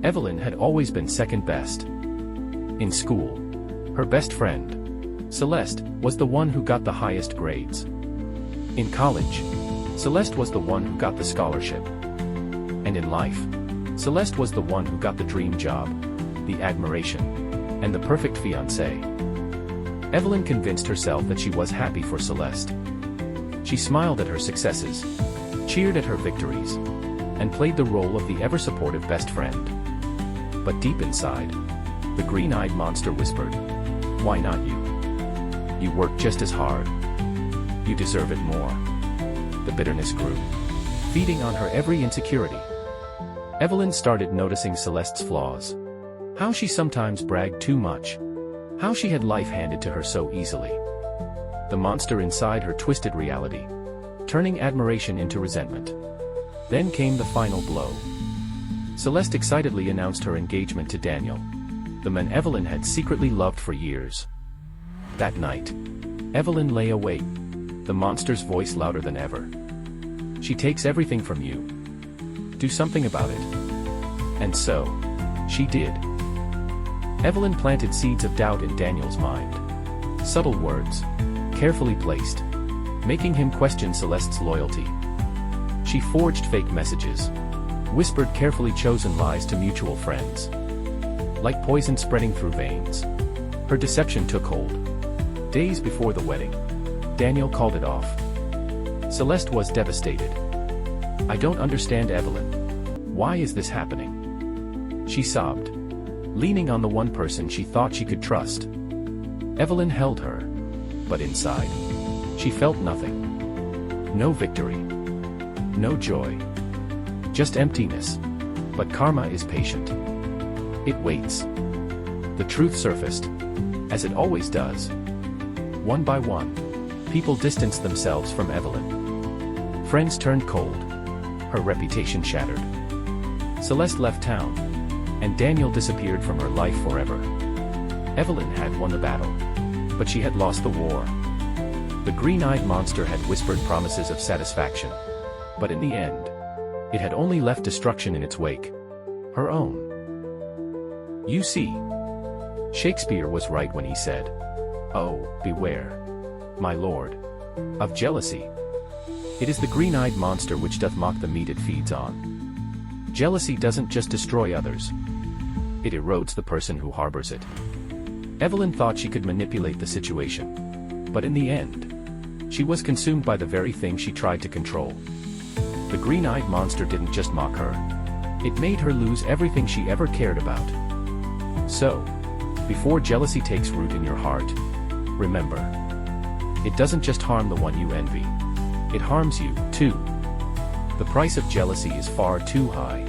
Evelyn had always been second best. In school, her best friend, Celeste, was the one who got the highest grades. In college, Celeste was the one who got the scholarship. And in life, Celeste was the one who got the dream job, the admiration, and the perfect fiancé. Evelyn convinced herself that she was happy for Celeste. She smiled at her successes, cheered at her victories, and played the role of the ever-supportive best friend. But deep inside, the green-eyed monster whispered, "Why not you? You work just as hard. You deserve it more." The bitterness grew, feeding on her every insecurity. Evelyn started noticing Celeste's flaws. How she sometimes bragged too much. How she had life handed to her so easily. The monster inside her twisted reality, turning admiration into resentment. Then came the final blow. Celeste excitedly announced her engagement to Daniel, the man Evelyn had secretly loved for years. That night, Evelyn lay awake, the monster's voice louder than ever. "She takes everything from you. Do something about it." And so, she did. Evelyn planted seeds of doubt in Daniel's mind. Subtle words, carefully placed, making him question Celeste's loyalty. She forged fake messages, whispered carefully chosen lies to mutual friends. Like poison spreading through veins, her deception took hold. Days before the wedding, Daniel called it off. Celeste was devastated. "I don't understand, Evelyn. Why is this happening?" She sobbed, leaning on the one person she thought she could trust. Evelyn held her, but inside, she felt nothing. No victory. No joy. Just emptiness. But karma is patient. It waits. The truth surfaced, as it always does. One by one, people distanced themselves from Evelyn. Friends turned cold. Her reputation shattered. Celeste left town, and Daniel disappeared from her life forever. Evelyn had won the battle, but she had lost the war. The green-eyed monster had whispered promises of satisfaction, but in the end, it had only left destruction in its wake. Her own. You see, Shakespeare was right when he said, "Oh, beware, my lord, of jealousy. It is the green-eyed monster which doth mock the meat it feeds on." Jealousy doesn't just destroy others. It erodes the person who harbors it. Evelyn thought she could manipulate the situation, but in the end, she was consumed by the very thing she tried to control. The green-eyed monster didn't just mock her. It made her lose everything she ever cared about. So, before jealousy takes root in your heart, remember, it doesn't just harm the one you envy. It harms you, too. The price of jealousy is far too high.